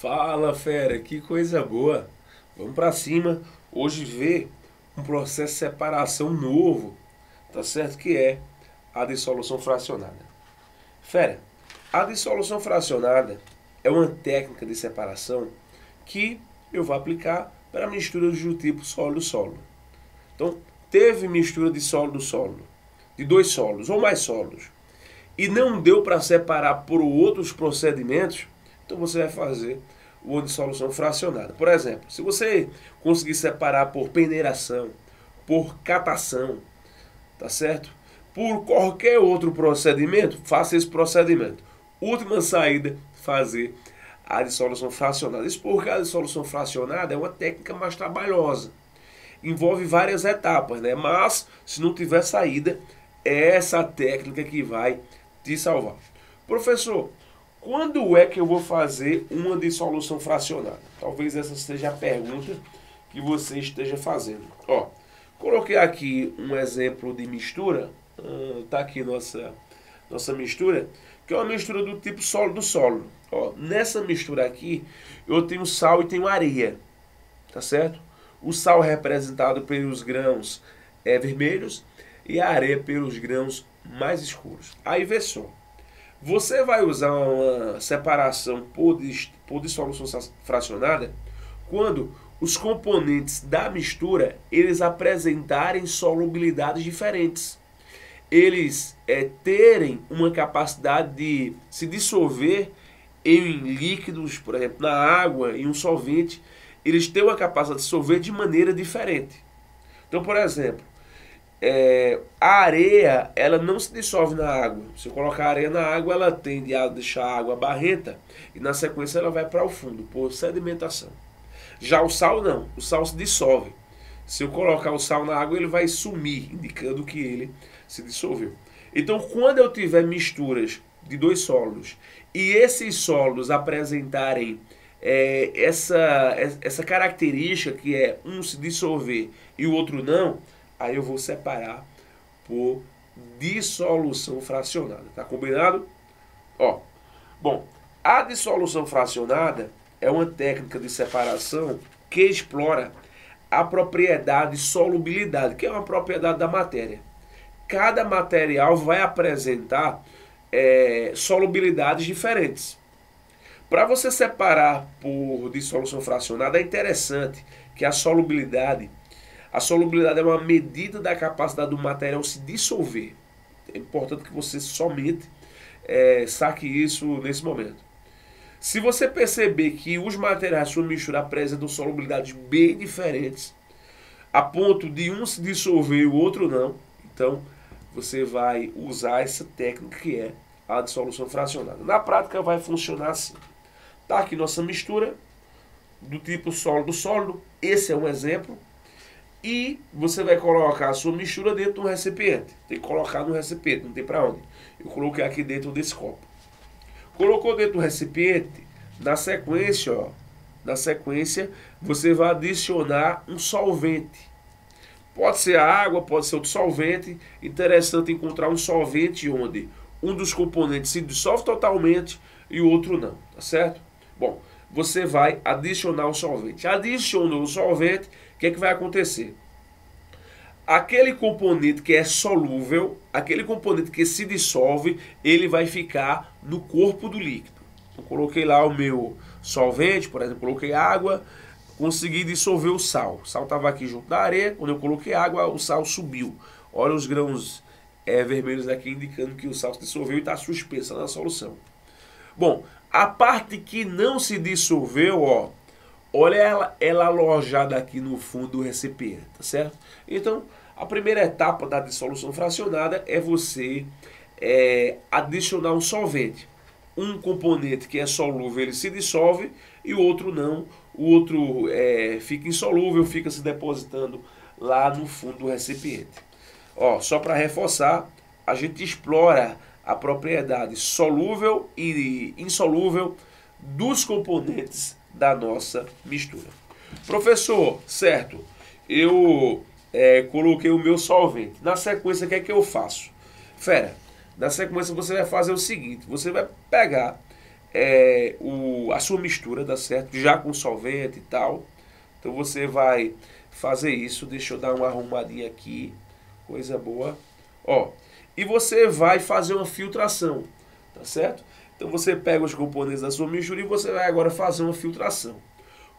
Fala, fera, que coisa boa. Vamos pra cima. Hoje ver um processo de separação novo, tá certo? Que é a dissolução fracionada. Fera, a dissolução fracionada é uma técnica de separação que eu vou aplicar para misturas do tipo sólido-sólido. Então, teve mistura de sólido-sólido, de dois sólidos ou mais sólidos, e não deu para separar por outros procedimentos, então você vai fazer uma dissolução fracionada. Por exemplo, se você conseguir separar por peneiração, por catação, tá certo? Por qualquer outro procedimento, faça esse procedimento. Última saída, fazer a dissolução fracionada. Isso porque a dissolução fracionada é uma técnica mais trabalhosa. Envolve várias etapas, né? Mas, se não tiver saída, é essa técnica que vai te salvar. Professor, quando é que eu vou fazer uma dissolução fracionada? Talvez essa seja a pergunta que você esteja fazendo. Ó, coloquei aqui um exemplo de mistura. Tá aqui nossa mistura, que é uma mistura do tipo sólido-sólido. Ó, nessa mistura aqui, eu tenho sal e tenho areia, tá certo? O sal é representado pelos grãos vermelhos e a areia pelos grãos mais escuros. Aí vê só, você vai usar uma separação por dissolução fracionada quando os componentes da mistura eles apresentarem solubilidades diferentes. Eles terem uma capacidade de se dissolver em líquidos, por exemplo, na água, em um solvente, eles têm uma capacidade de dissolver de maneira diferente. Então, por exemplo, a areia ela não se dissolve na água. Se eu colocar a areia na água, ela tende a deixar a água barrenta e na sequência ela vai para o fundo por sedimentação. Já o sal não, o sal se dissolve. Se eu colocar o sal na água, ele vai sumir, indicando que ele se dissolveu. Então, quando eu tiver misturas de dois sólidos e esses sólidos apresentarem essa característica que é um se dissolver e o outro não, aí eu vou separar por dissolução fracionada. Tá combinado? Ó, bom, a dissolução fracionada é uma técnica de separação que explora a propriedade de solubilidade, que é uma propriedade da matéria. Cada material vai apresentar solubilidades diferentes. Para você separar por dissolução fracionada, é interessante que a solubilidade é uma medida da capacidade do material se dissolver. É importante que você somente saque isso nesse momento. Se você perceber que os materiais da sua mistura apresentam solubilidades bem diferentes, a ponto de um se dissolver e o outro não, então você vai usar essa técnica que é a dissolução fracionada. Na prática vai funcionar assim. Tá aqui nossa mistura do tipo sólido-sólido, esse é um exemplo, e você vai colocar a sua mistura dentro de um recipiente. Tem que colocar no recipiente, não tem para onde. Eu coloquei aqui dentro desse copo. Colocou dentro do recipiente, na sequência, você vai adicionar um solvente. Pode ser a água, pode ser outro solvente. Interessante encontrar um solvente onde um dos componentes se dissolve totalmente e o outro não, tá certo? Bom, você vai adicionar o solvente. Adicionou o solvente, o que é que vai acontecer? Aquele componente que é solúvel, aquele componente que se dissolve, ele vai ficar no corpo do líquido. Eu coloquei lá o meu solvente, por exemplo, coloquei água, consegui dissolver o sal. O sal estava aqui junto da areia, quando eu coloquei água, o sal subiu. Olha os grãos vermelhos aqui indicando que o sal se dissolveu e está suspensa na solução. Bom, a parte que não se dissolveu, ó, olha ela alojada aqui no fundo do recipiente, tá certo? Então, a primeira etapa da dissolução fracionada é você adicionar um solvente. Um componente que é solúvel, ele se dissolve e o outro não. O outro fica insolúvel, fica se depositando lá no fundo do recipiente. Ó, só para reforçar, a gente explora a propriedade solúvel e insolúvel dos componentes da nossa mistura. Professor, certo, eu coloquei o meu solvente. Na sequência, o que é que eu faço? Fera, na sequência você vai fazer o seguinte, você vai pegar a sua mistura, tá certo? Já com solvente e tal. Então você vai fazer isso. Deixa eu dar uma arrumadinha aqui. Coisa boa. Ó, e você vai fazer uma filtração, tá certo? Então você pega os componentes da sua mistura e você vai agora fazer uma filtração.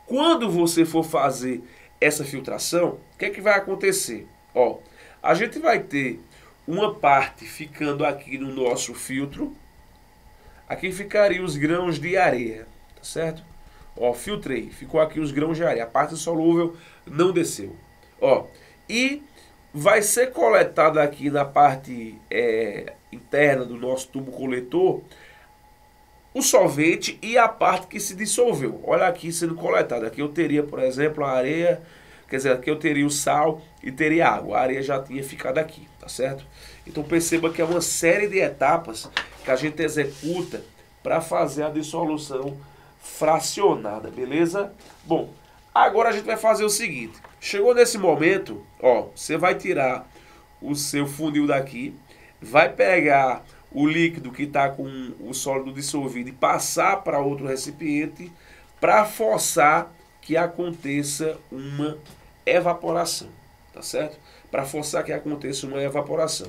Quando você for fazer essa filtração, o que é que vai acontecer? Ó, a gente vai ter uma parte ficando aqui no nosso filtro. Aqui ficaria os grãos de areia, tá certo? Ó, filtrei, ficou aqui os grãos de areia. A parte solúvel não desceu. Ó, e vai ser coletado aqui na parte interna do nosso tubo coletor o solvente e a parte que se dissolveu. Olha aqui sendo coletado. Aqui eu teria, por exemplo, a areia, quer dizer, aqui eu teria o sal e teria água. A areia já tinha ficado aqui, tá certo? Então perceba que é uma série de etapas que a gente executa para fazer a dissolução fracionada, beleza? Bom, agora a gente vai fazer o seguinte. Chegou nesse momento, ó, você vai tirar o seu funil daqui, vai pegar o líquido que está com o sólido dissolvido e passar para outro recipiente para forçar que aconteça uma evaporação, tá certo? Para forçar que aconteça uma evaporação.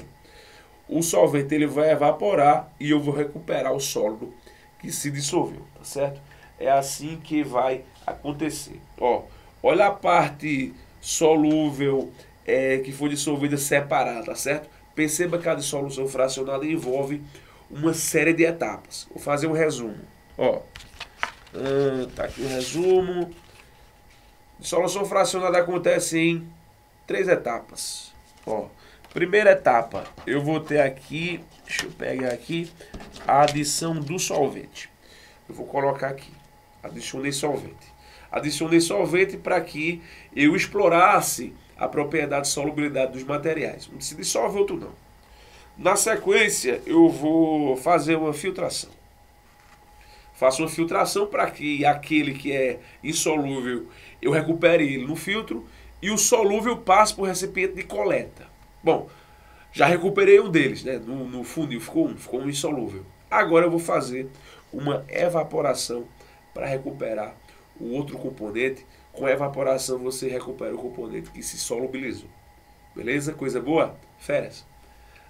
O solvente ele vai evaporar e eu vou recuperar o sólido que se dissolveu, tá certo? É assim que vai acontecer. Ó, olha a parte solúvel que foi dissolvida separada, tá certo? Perceba que a dissolução fracionada envolve uma série de etapas. Vou fazer um resumo. Ó, tá aqui o resumo. Dissolução fracionada acontece em 3 etapas. Ó, primeira etapa, eu vou ter aqui, deixa eu pegar aqui, a adição do solvente. Eu vou colocar aqui, adicionei solvente. Adicionei solvente para que eu explorasse a propriedade de solubilidade dos materiais. Um se dissolve, outro não. Na sequência, eu vou fazer uma filtração. Faço uma filtração para que aquele que é insolúvel, eu recupere ele no filtro e o solúvel passe para o recipiente de coleta. Bom, já recuperei um deles, né? No funil ficou um insolúvel. Agora eu vou fazer uma evaporação para recuperar o outro componente. Com a evaporação você recupera o componente que se solubilizou. Beleza? Coisa boa? Férias.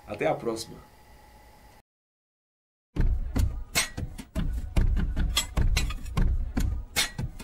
Até a próxima.